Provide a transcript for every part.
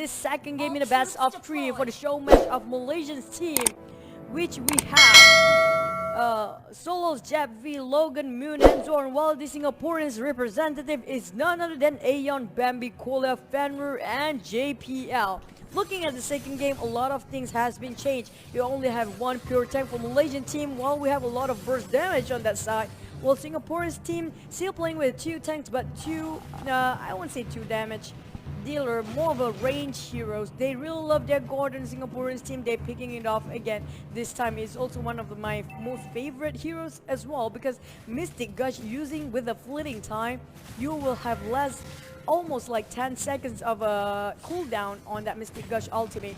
this second game in the best of 3 for the show match of Malaysian's team, which we have Solos, Jeb V, Logan, Moon, and Zorn, while the Singaporean's representative is none other than Aeon, Bambi, Kola, Fenrir, and JPL. Looking at the second game, a lot of things has been changed. You only have one pure tank for Malaysian team, while we have a lot of burst damage on that side. While Singapore's team still playing with 2 tanks, but I won't say 2 damage dealer, more of a range heroes. They really love their Gordon. Singaporean's team, they're picking it off again. This time is also one of my most favorite heroes as well, because Mystic Gush using with a fleeting time, you will have less, almost like 10 seconds of a cooldown on that Mystic Gush ultimate.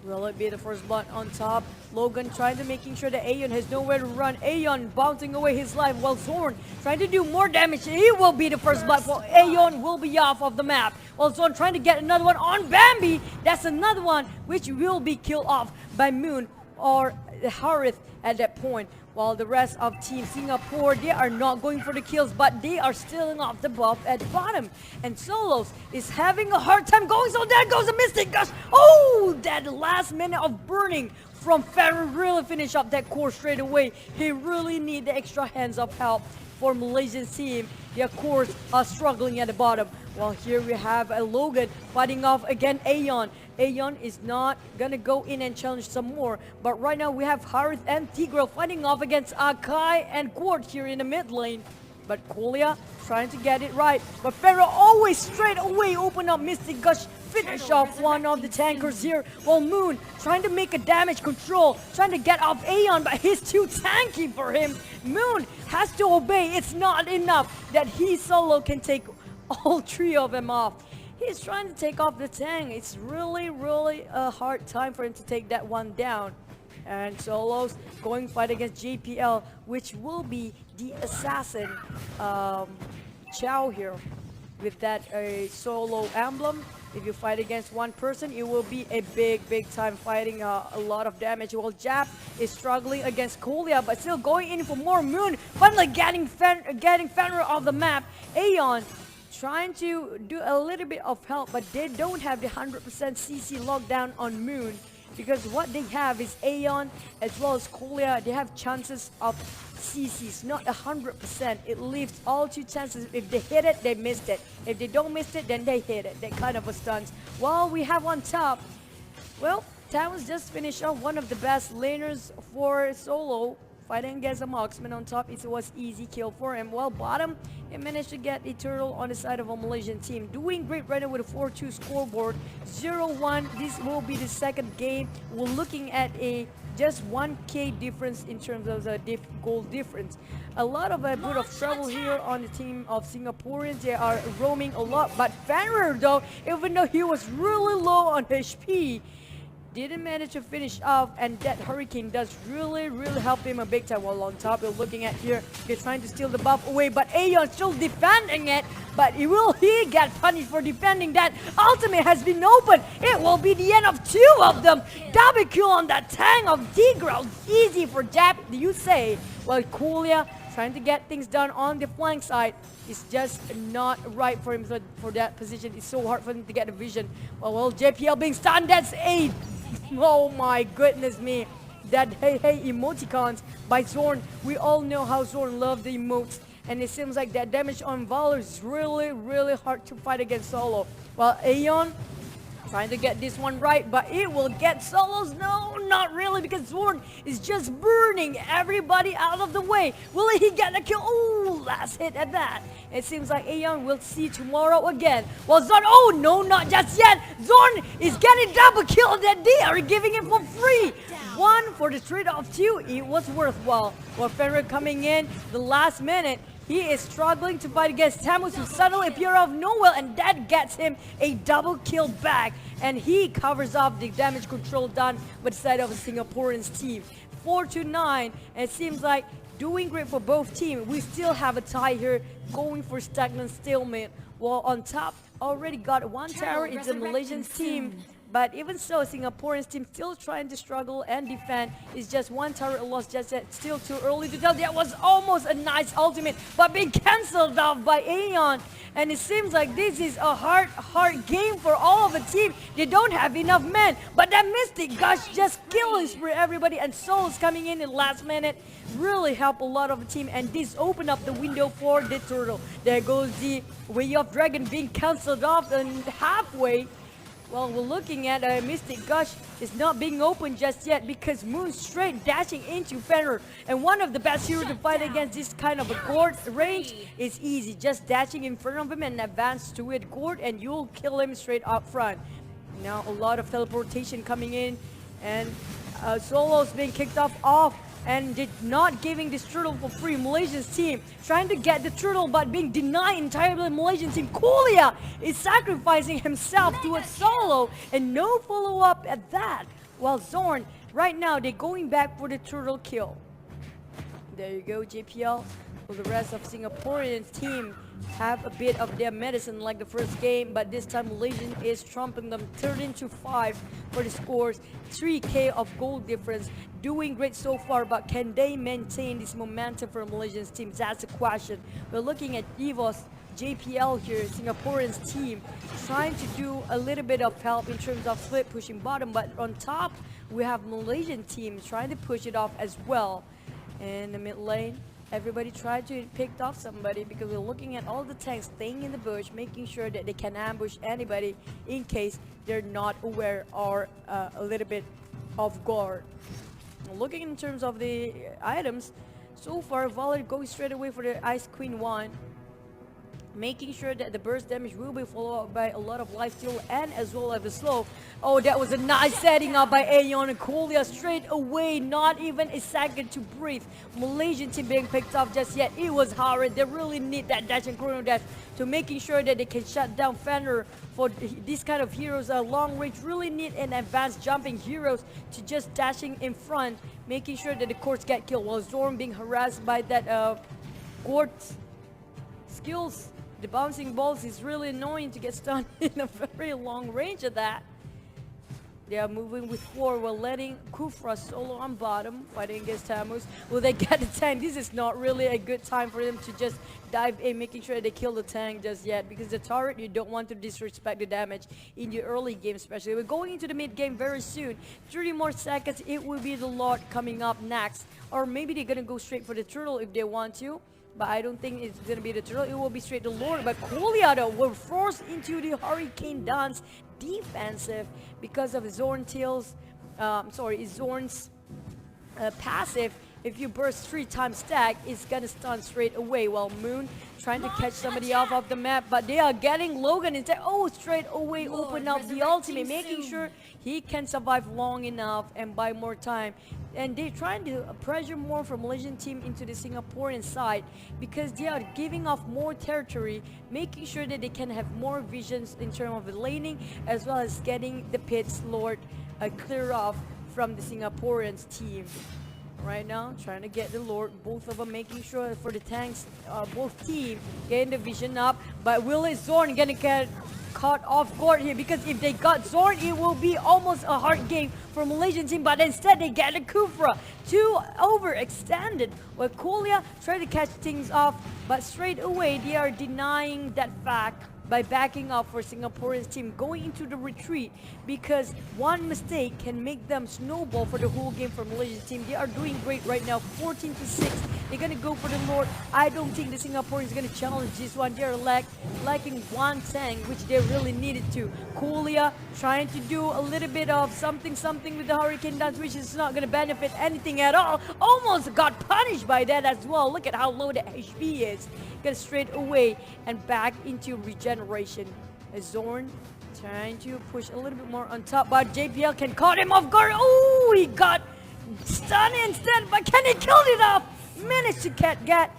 Will it be the first blood on top? Logan trying to making sure that Aeon has nowhere to run. Aeon bouncing away his life, while Zorn trying to do more damage. He will be the first blood, for Aeon will be off of the map. While Zorn trying to get another one on Bambi. That's another one which will be killed off by Moon or Harith at that point. While the rest of Team Singapore, they are not going for the kills, but they are stealing off the buff at the bottom. And Solos is having a hard time going, so there goes a Mystic Gush. Oh, that last minute of burning from Fenrir really finish up that core straight away. He really need the extra hands of help for Malaysian team. Their cores are struggling at the bottom. While here we have a Logan fighting off again Aeon. Aeon is not gonna go in and challenge some more, but right now we have Harith and Tigreal fighting off against Akai and Quart here in the mid lane. But Kolia trying to get it right, but Pharaoh always straight away open up Mystic Gush, finish off one of the tankers here, while Moon trying to make a damage control, trying to get off Aeon, but he's too tanky for him. Moon has to obey. It's not enough that he solo can take all 3 of them off. He's trying to take off the tank. It's really a hard time for him to take that one down. And Solos going fight against JPL, which will be the assassin Chow here. With that solo emblem, if you fight against one person, it will be a big time fighting, a lot of damage. While Jap is struggling against Kolia, but still going in for more. Moon finally getting Fenrir off the map. Aeon trying to do a little bit of help, but they don't have the 100% CC lockdown on Moon, because what they have is Aeon as well as Kolia. They have chances of CCs, not 100%. It leaves all 2 chances. If they hit it, they missed it. If they don't miss it, then they hit it. That kind of a stunt. While we have on top, well, Towns just finished off one of the best laners for solo, fighting against a marksman on top. It was easy kill for him. While bottom, he managed to get a turtle on the side of a Malaysian team. Doing great right now with a 4-2 scoreboard. 0-1. This will be the second game. We're looking at a just 1k difference in terms of the goal difference. A lot of a bit of trouble here on the team of Singaporeans. They are roaming a lot, but Fenrir though, even though he was really low on HP, didn't manage to finish off, and that Hurricane does really help him a big time. While on top, we're looking at here, he's trying to steal the buff away, but Aeon still defending it. But will he get punished for defending that? Ultimate has been opened. It will be the end of 2 of them. Double kill on that tank of Tigreal. Easy for Jap, you say. While Kolia trying to get things done on the flank side. It's just not right for him for that position. It's so hard for him to get the vision. Well, JPL being stunned. That's 8. Oh my goodness me. That hey emoticons by Zorn. We all know how Zorn loves the emotes. And it seems like that damage on Valor is really hard to fight against solo. While Aeon trying to get this one right, but it will get Solos. No, not really, because Zorn is just burning everybody out of the way. Will he get a kill? Oh, last hit at that. It seems like Aeon will see tomorrow again. Well, Zorn, oh no, not just yet. Zorn is getting double kill that they are giving him for free. 1 for the trade of 2. It was worthwhile. While Fenrir coming in the last minute, he is struggling to fight against Tamus, who suddenly appear out of nowhere, and that gets him a double kill back. And he covers up the damage control done by the side of the Singaporean's team. 4-9, and it seems like doing great for both teams. We still have a tie here, going for stagnant stalemate. While on top, already got 1 tower. It's the Malaysian team. But even so, Singaporeans team still trying to struggle and defend. It's just one turret loss, just yet still too early to tell. That was almost a nice ultimate, but being cancelled off by Aeon. And it seems like this is a hard game for all of the team. They don't have enough men. But that Mystic Gush just kills for everybody. And Soul's coming in the last minute. Really help a lot of the team. And this opened up the window for the turtle. There goes the Way of Dragon being cancelled off and halfway. Well, we're looking at Mystic Gush is not being opened just yet because Moon straight dashing into Fenrir. And one of the best heroes to fight against this kind of a Gord range is easy. Just dashing in front of him and advance to it, Gord, and you'll kill him straight up front. Now a lot of teleportation coming in, and Solo's being kicked off. And did not giving this turtle for free. Malaysia's team trying to get the turtle but being denied entirely. Malaysian team. Kulia is sacrificing himself to a solo and no follow-up at that. While Zorn, right now they're going back for the turtle kill. There you go, JPL. Well, the rest of Singaporean team have a bit of their medicine like the first game, but this time Malaysian is trumping them 13-5 for the scores. 3k of goal difference. Doing great so far, but can they maintain this momentum for Malaysian team? That's the question. We're looking at EVOS JPL here, Singaporean's team, trying to do a little bit of help in terms of split pushing bottom, but on top we have Malaysian team trying to push it off as well. In the mid lane, everybody tried to pick off somebody because we're looking at all the tanks staying in the bush, making sure that they can ambush anybody in case they're not aware or a little bit off guard. Looking in terms of the items, so far Valor goes straight away for the Ice Queen 1, making sure that the burst damage will be followed up by a lot of lifesteal and as well as the slow. Oh, that was a nice setting up by Aeon and Kulia straight away, not even a second to breathe. Malaysian team being picked off just yet. It was hard. They really need that dash and chrono dash to making sure that they can shut down Fenrir. For these kind of heroes, long range really need an advanced jumping heroes to just dashing in front, making sure that the courts get killed while Zorn being harassed by that court skills. The bouncing balls is really annoying to get stunned in a very long range of that. They are moving with 4 while letting Kufra solo on bottom, fighting against Tamus. Will they get the tank? This is not really a good time for them to just dive in, making sure they kill the tank just yet. Because the turret, you don't want to disrespect the damage in the early game especially. We're going into the mid game very soon. 30 more seconds, it will be the Lord coming up next. Or maybe they're gonna go straight for the turtle if they want to. But I don't think it's gonna be the turtle. It will be straight to Lord. But Kuliado were forced into the Hurricane Dance defensive because of Zorn's passive. If you burst 3 times stack, it's gonna stun straight away. While Moon trying to catch somebody off of the map, but they are getting Logan instead. Oh, straight away open up the ultimate, making sure he can survive long enough and buy more time. And they're trying to pressure more from Malaysian team into the Singaporean side because they are giving off more territory, making sure that they can have more visions in terms of the laning as well as getting the pits Lord clear off from the Singaporeans team. Right now, trying to get the Lord, both of them making sure for the tanks, both team getting the vision up. But will Zorn gonna get caught off guard here? Because if they got Zorn, it will be almost a hard game for Malaysian team. But instead, they get a Kufra. Too overextended. Well, Kulia try to catch things off, but straight away they are denying that fact by backing up for Singapore's team, going into the retreat because one mistake can make them snowball for the whole game for Malaysian team. They are doing great right now, 14-6. They're gonna go for the Lord. I don't think the Singaporean is gonna challenge this one. They are lacking one tank, which they really needed to. Kulia trying to do a little bit of something with the Hurricane Dance, which is not gonna benefit anything at all. Almost got punished by that as well. Look at how low the HP is. Get straight away and back into regeneration. Zorn trying to push a little bit more on top, but JPL can caught him off guard. Oh, he got stunned instead, but can he kill it off? Managed to get that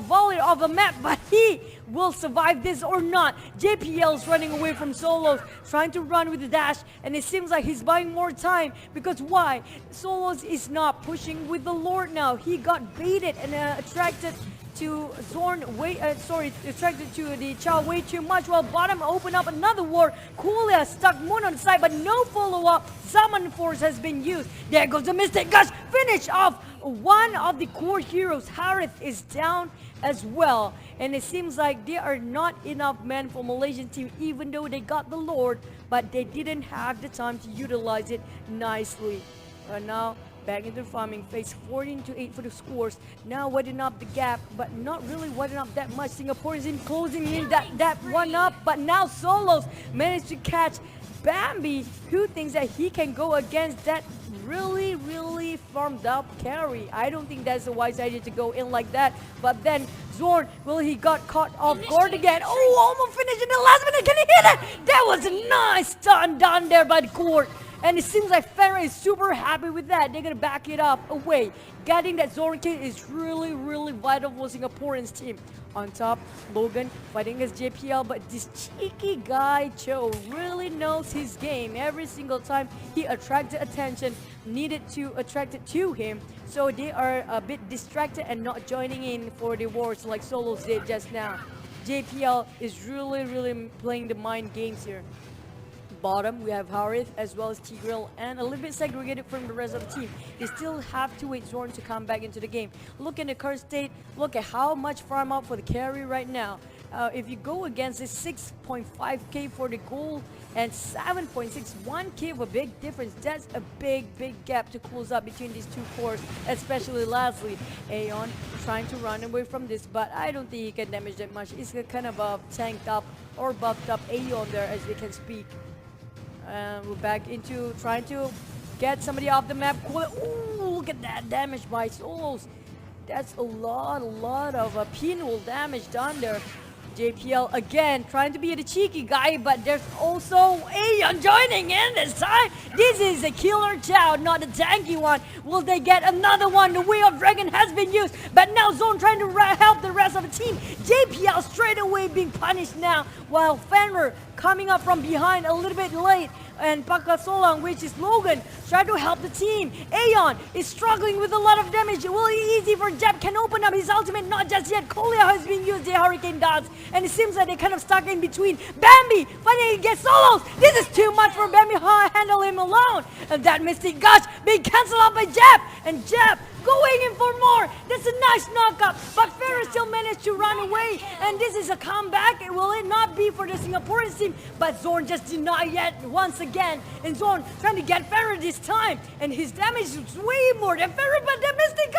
volley off the map, but he will survive this or not. JPL's running away from Solos, trying to run with the dash, and it seems like he's buying more time because why? Solos is not pushing with the Lord now. He got baited and attracted to Zorn attracted to the Chow way too much. While bottom open up another ward. Kulia stuck Moon on the side, but no follow-up. Summon Force has been used. There goes the Mystic Gush. Finish off one of the core heroes. Harith is down as well. And it seems like there are not enough men for Malaysian team, even though they got the Lord, but they didn't have the time to utilize it nicely. Now, back into the farming phase, 14-8 for the scores. Now widening up the gap, but not really widening up that much. Singaporeans in closing in that one up, but now Solos managed to catch Bambi, who thinks that he can go against that really farmed up carry. I don't think that's a wise idea to go in like that. But then Zorn, well, he got caught off guard again. Oh, almost finished in the last minute. Can he hit it? That was a nice stun done there by the court. And it seems like Fenrir is super happy with that. They're going to back it up away. Getting that Zorn kill is really vital for Singaporean's team. On top, Logan fighting against JPL, but this cheeky guy, Cho, really knows his game. Every single time he attracted attention, needed to attract it to him. So they are a bit distracted and not joining in for the wars like Solos did just now. JPL is really playing the mind games here. Bottom, we have Harith as well as Tigreal, and a little bit segregated from the rest of the team. They still have to wait Zorn to come back into the game. Look at the current state. Look at how much farm out for the carry right now. If you go against this 6.5k for the gold and 7.61k of a big difference, that's a big gap to close up between these two cores, especially lastly. Aeon trying to run away from this, but I don't think he can damage that much. It's a kind of a tanked up or buffed up Aeon there, as they can speak. We're back into trying to get somebody off the map. Ooh, look at that damage by Solos. That's a lot of penal damage done there. JPL again trying to be the cheeky guy, but there's also Aeon joining in this time. This is a killer child, not a tanky one. Will they get another one? The Way of Dragon has been used, but now Zone trying to help the rest of the team. JPL straight away being punished now, while Fenrir coming up from behind a little bit late. And Pakasolang, which is Logan, trying to help the team. Aeon is struggling with a lot of damage. Will it easy for Jeb can open up his ultimate? Not just yet. Kolia has been used the Hurricane Dance, and it seems like they're kind of stuck in between. Bambi finally gets Solos. This is too much for Bambi. Handle him alone. And that Mystic Gush being cancelled out by Jeb. And Jeb going in for more. That's a nice knockup, but Ferrer still managed to run away, and this is a comeback. Will it not be for the Singaporean team? But Zorn just did not yet once again, and Zorn trying to get Ferrer this time, and his damage is way more than Ferrer, but the Mystic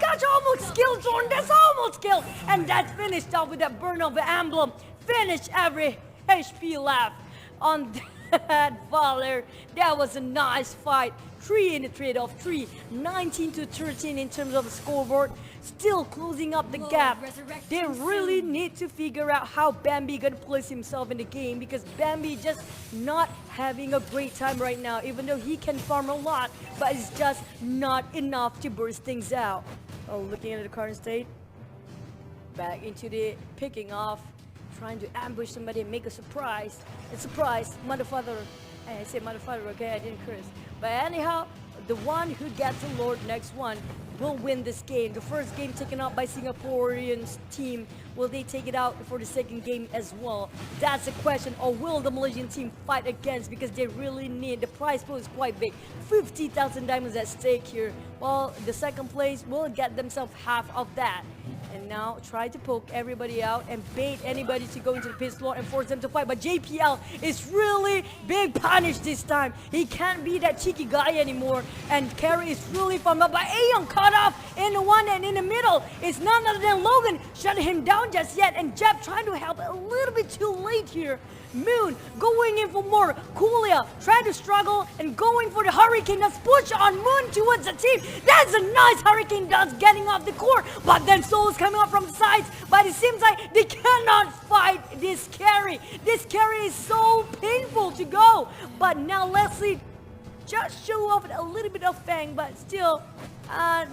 Gush almost killed Zorn. That's almost killed, and that's finished off with that burn of the emblem. Finish every HP left on that Valor. That was a nice fight. 3 in the trade-off, 19-13 in terms of the scoreboard. Still closing up the gap. They really need to figure out how Bambi gonna place himself in the game, because Bambi just not having a great time right now, even though he can farm a lot, but it's just not enough to burst things out. Oh, looking at the current state, back into the picking off, trying to ambush somebody and make a surprise. A surprise, motherfucker. I said motherfucker, okay, I didn't curse. But anyhow, the one who gets the Lord next one will win this game. The first game taken out by Singaporean's team. Will they take it out for the second game as well? That's the question. Or will the Malaysian team fight against? Because they really need. The prize pool is quite big. 50,000 diamonds at stake here. Well, the second place will get themselves half of that. And now try to poke everybody out and bait anybody to go into the pit floor and force them to fight. But JPL is really being punished this time. He can't be that cheeky guy anymore. And Carry is really farmed up. But Aeon caught off in the one and in the middle. It's none other than Logan shutting him down just yet. And Jeb trying to help a little bit too late here. Moon going in for more. Kulia trying to struggle and going for the Hurricane Dance. Push on Moon towards the team. That's a nice Hurricane Dance getting off the court. But then Soul is coming up from the sides. But it seems like they cannot fight this carry. This carry is so painful to go. But now Leslie just show off a little bit of Fang, but still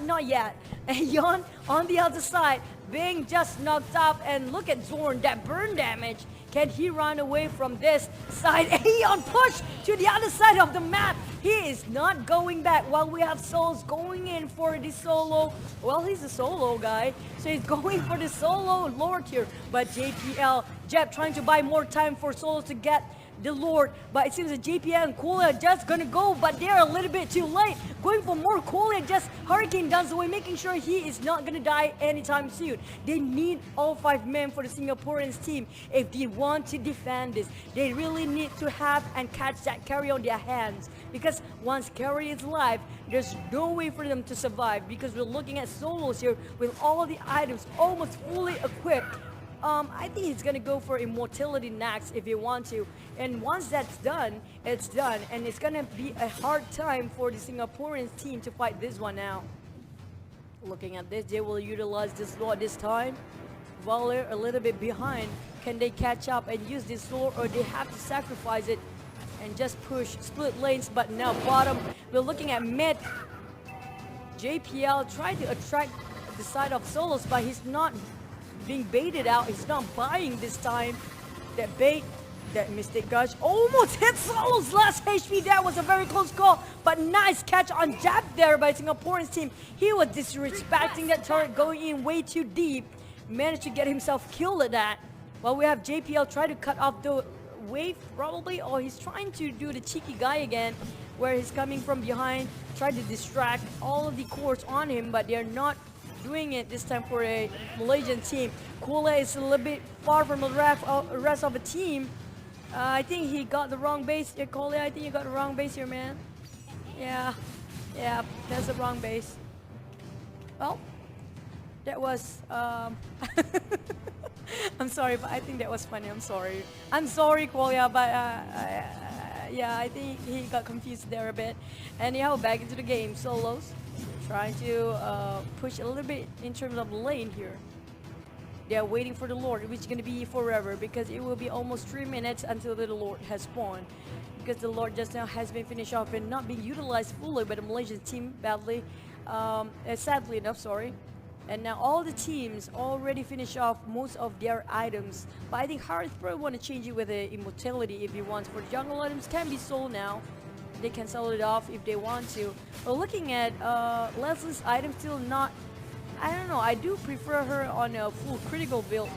not yet. And Yon on the other side being just knocked up, and look at Zorn, that burn damage. Can he run away from this side? Aeon push to the other side of the map. He is not going back while we have Souls going in for the solo. Well, he's a solo guy, so he's going for the solo Lord here. But JPL, Jeb trying to buy more time for Souls to get the Lord, but it seems that JPL and Kolia are just gonna go, but they're a little bit too late. Going for more Kolia, just Hurricane does away, making sure he is not gonna die anytime soon. They need all 5 men for the Singaporeans team if they want to defend this. They really need to have and catch that carry on their hands, because once carry is alive, there's no way for them to survive, because we're looking at solos here with all the items almost fully equipped. I think he's gonna go for immortality next if he wants to, and once that's done, it's done, and it's gonna be a hard time for the Singaporean team to fight this one now. Looking at this, they will utilize this sword this time. While they're a little bit behind, can they catch up and use this sword, or they have to sacrifice it and just push split lanes? But now bottom, we're looking at mid. JPL tried to attract the side of solos, but he's not being baited out. He's not buying this time. That bait, that Mystic Gush almost hit Solo's last HP. That was a very close call, but nice catch on Jab there by Singaporean's team. He was disrespecting that turret, going in way too deep. Managed to get himself killed at that. While we have JPL try to cut off the wave probably, or he's trying to do the cheeky guy again, where he's coming from behind, try to distract all of the cores on him, but they're not doing it this time for a Malaysian team. Kula is a little bit far from the rest of the team. I think he got the wrong base here, Kole. I think you got the wrong base here, man. Yeah, that's the wrong base. Well, that was I'm sorry, but I think that was funny. I'm sorry, Kolia, but yeah, I think he got confused there a bit. Anyhow, back into the game. Solos trying to push a little bit in terms of lane here. They're waiting for the Lord, which is going to be forever, because it will be almost 3 minutes until the Lord has spawned. Because the Lord just now has been finished off and not being utilized fully by the Malaysian team badly. Sadly enough, sorry. And now all the teams already finished off most of their items. But I think Harith probably want to change it with a immortality if he wants. For jungle items can be sold now. They can sell it off if they want to. But looking at Leslie's item, still not, I don't know, I do prefer her on a full critical build.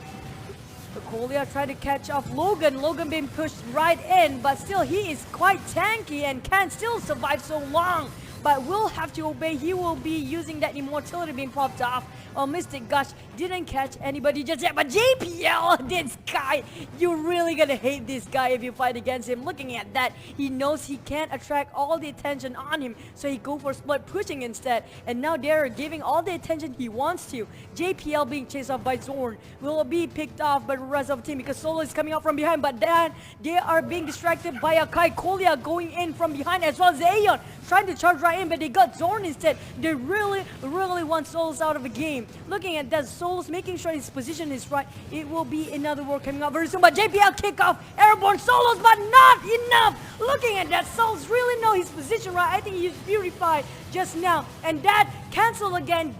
The Kolia tried to catch off Logan. Logan being pushed right in, but still he is quite tanky and can still survive so long. But will have to obey. He will be using that immortality being popped off. Mystic Gush didn't catch anybody just yet, but JPL, this guy, you're really gonna hate this guy if you fight against him. Looking at that, he knows he can't attract all the attention on him, so he go for split pushing instead. And now they're giving all the attention he wants to. JPL being chased off by Zorn will be picked off by the rest of the team, because Solo is coming out from behind, but then they are being distracted by Akai. Kolia going in from behind, as well as Aeon trying to charge right in, but they got Zorn instead. They really want Solos out of the game. Looking at that, Solos making sure his position is right. It will be another war coming up very soon, but JPL kick off airborne Solos, but not enough. Looking at that, Solos really know his position right. I think he's purified just now, and that cancel again.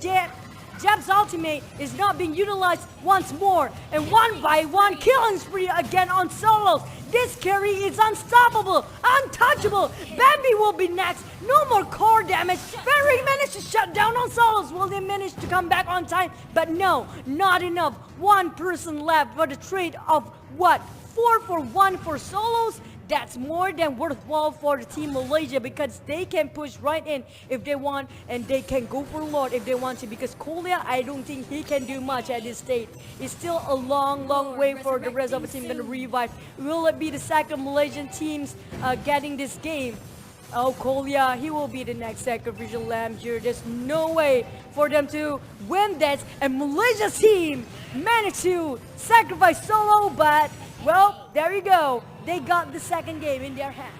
Jab's ultimate is not being utilized once more, and one by one killing spree again on Solos. This carry is unstoppable, untouchable. Bambi will be next. No more core damage. Ferry managed to shut down on Solos. Will they manage to come back on time? But no, not enough. One person left for the trade of what? 4 for 1 for Solos? That's more than worthwhile for the Team Malaysia, because they can push right in if they want, and they can go for Lord if they want to, because Kolia, I don't think he can do much at this stage. It's still a long way for the rest of the team going to revive. Will it be the second Malaysian teams getting this game? Oh, Kolia, he will be the next sacrificial lamb here. There's no way for them to win that, and Malaysia's team managed to sacrifice Solo, but well, there you go. They got the second game in their hand.